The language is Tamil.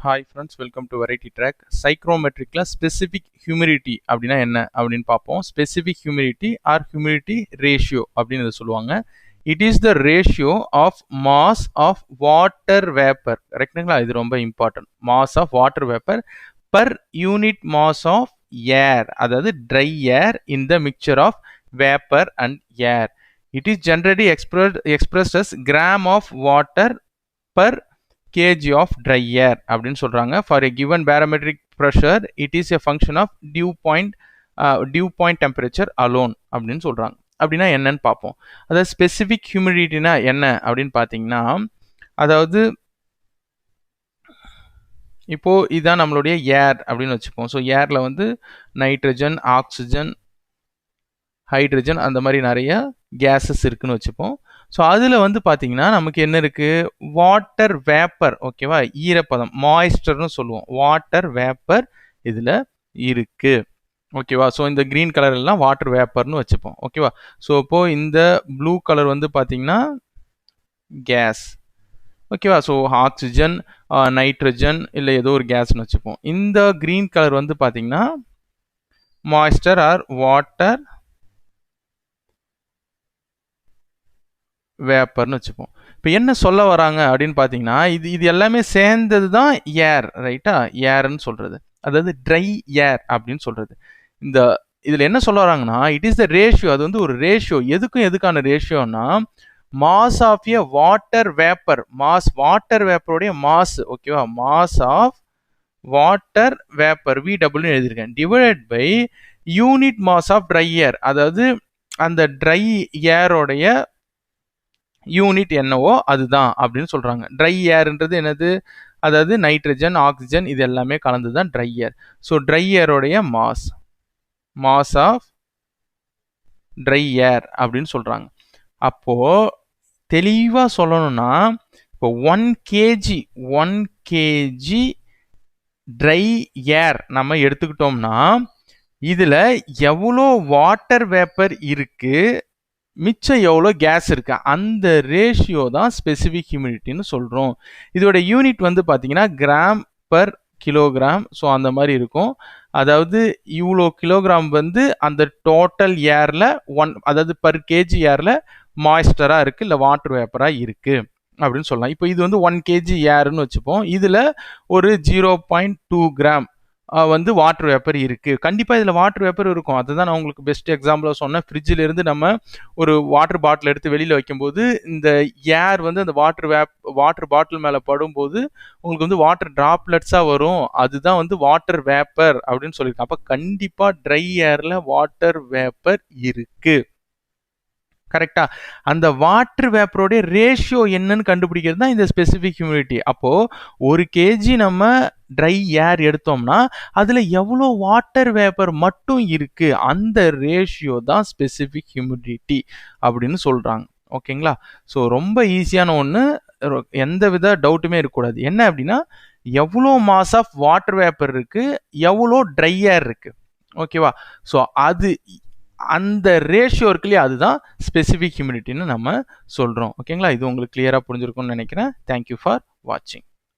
Hi friends, welcome to Variety Track. Psychrometric specific humidity அப்படினா என்ன அப்படினு பாப்போம். Specific humidity or humidity ratio அப்படினு சொல்லுவாங்க. It is the ratio of mass of water vapor. கரெக்ட்டுங்களா? இது ரொம்ப important. Mass of water vapor per unit mass of air. அதாவது dry air in the mixture of vapor and air. It is generally expressed as gram of water per kg of dry air அப்படின்னு சொல்றாங்க. For a given barometric pressure, it is a function of dew point temperature alone அப்படின்னு சொல்றாங்க. அப்படின்னா என்னன்னு பார்ப்போம். அதாவது ஸ்பெசிபிக் ஹியூமிடிட்டினா என்ன அப்படின்னு பார்த்தீங்கன்னா, அதாவது இப்போ இதுதான் நம்மளுடைய ஏர் அப்படின்னு வச்சுப்போம். ஸோ ஏர்ல வந்து நைட்ரஜன், ஆக்சிஜன், ஹைட்ரஜன் அந்த மாதிரி நிறைய கேஸஸ் இருக்குன்னு வச்சுப்போம். ஸோ அதில் வந்து பார்த்தீங்கன்னா நமக்கு என்ன இருக்குது, வாட்டர் வேப்பர், ஓகேவா, ஈரப்பதம், மாய்ஸ்டர்னு சொல்லுவோம். வாட்டர் வேப்பர் இதில் இருக்குது, ஓகேவா. ஸோ இந்த க்ரீன் கலர் எல்லாம் வாட்டர் வேப்பர்னு வச்சுப்போம், ஓகேவா. ஸோ இப்போது இந்த ப்ளூ கலர் வந்து பார்த்தீங்கன்னா கேஸ், ஓகேவா. ஸோ ஆக்சிஜன், நைட்ரஜன் இல்லை ஏதோ ஒரு கேஸ்னு வச்சுப்போம். இந்த க்ரீன் கலர் வந்து பார்த்தீங்கன்னா மாய்ஸ்டர் ஆர் வாட்டர் வேப்பர்னு வச்சுப்போம். இப்போ என்ன சொல்ல வராங்க அப்படின்னு பார்த்தீங்கன்னா, இது எல்லாமே சேர்ந்தது தான் ஏர், ரைட்டா, ஏர்ன்னு சொல்றது, அதாவது ட்ரை ஏர் அப்படின்னு சொல்றது. இதில் என்ன சொல்ல வராங்கன்னா, இட் இஸ் த ரேஷியோ, அது வந்து ஒரு ரேஷியோ. எதுக்கான ரேஷியோனா, mass of a water vapour, water வேப்பருடைய மாஸ், ஓகேவா, mass of water vapour VW எழுதியிருக்கேன், divided by unit mass of dry air, அதாவது அந்த ட்ரை ஏரோடைய யூனிட் என்னவோ அதுதான் அப்படின்னு சொல்றாங்க. ட்ரை ஏர்ன்றது என்னது, அதாவது நைட்ரஜன், ஆக்சிஜன் இது எல்லாமே கலந்து தான் ட்ரை ஏர். ஸோ ட்ரை ஏரோடைய மாஸ் ஆஃப் ட்ரை ஏர் அப்படின்னு சொல்றாங்க. அப்போ தெளிவா சொல்லணும்னா, இப்போ 1 kg ட்ரை ஏர் நம்ம எடுத்துக்கிட்டோம்னா இதுல எவ்வளோ வாட்டர் வேப்பர் இருக்கு, மிச்சம் எவ்வளோ கேஸ் இருக்கு, அந்த ரேஷியோ தான் ஸ்பெசிஃபிக் ஹியூமிடிட்டின்னு சொல்கிறோம். இதோட யூனிட் வந்து பார்த்தீங்கன்னா கிராம் பர் கிலோகிராம். ஸோ அந்த மாதிரி இருக்கும். அதாவது இவ்வளோ கிலோகிராம் வந்து அந்த டோட்டல் ஏரில் அதாவது பர் கேஜி ஏரில் மாய்ஸ்டராக இருக்குது இல்லை வாட்டர் வேப்பராக இருக்குது அப்படின்னு சொல்லலாம். இப்போ இது வந்து 1 kg ஏர்னு வச்சுப்போம். இதில் ஒரு 0.2 கிராம் வந்து வாட்டர் வேப்பர் இருக்குது. கண்டிப்பாக இதில் வாட்டர் வேப்பர் இருக்கும். அதுதான் நான் உங்களுக்கு பெஸ்ட் எக்ஸாம்பிளாக சொன்னேன். ஃப்ரிட்ஜில் இருந்து நம்ம ஒரு வாட்டர் பாட்டில் எடுத்து வெளியில் வைக்கும்போது இந்த ஏர் வந்து அந்த வாட்டர் பாட்டில் மேலே படும்போது உங்களுக்கு வந்து வாட்டர் ட்ராப்லெட்ஸாக வரும். அதுதான் வந்து வாட்டர் வேப்பர் அப்படின்னு சொல்லியிருக்கேன். அப்போ கண்டிப்பாக ட்ரை ஏரில் வாட்டர் வேப்பர் இருக்குது, கரெக்டா. அந்த வாட்டர் வேப்பரோடைய ரேஷியோ என்னன்னு கண்டுபிடிக்கிறது தான் இந்த ஸ்பெசிஃபிக் ஹியூமிடிட்டி. அப்போ 1 kg நம்ம ட்ரை ஏர் எடுத்தோம்னா அதுல எவ்வளோ வாட்டர் வேப்பர் மட்டும் இருக்கு, அந்த ரேஷியோ தான் ஸ்பெசிஃபிக் ஹியூமிடிட்டி அப்படின்னு சொல்றாங்க, ஓகேங்களா. ஸோ ரொம்ப ஈஸியான ஒன்று, எந்த வித டவுட்டுமே இருக்கக்கூடாது. என்ன அப்படின்னா, எவ்வளோ மாஸ் ஆஃப் வாட்டர் வேப்பர் இருக்கு, எவ்வளோ ட்ரை ஏர் இருக்கு, ஓகேவா. ஸோ அந்த ரேஷியோ இருக்கு இல்லையா, அதுதான் ஸ்பெசிஃபிக் ஹியூமிடிட்டின்னு நம்ம சொல்கிறோம், ஓகேங்களா. இது உங்களுக்கு கிளியராக புரிஞ்சிருக்கும்னு நினைக்கிறேன். தேங்க்யூ ஃபார் வாட்சிங்.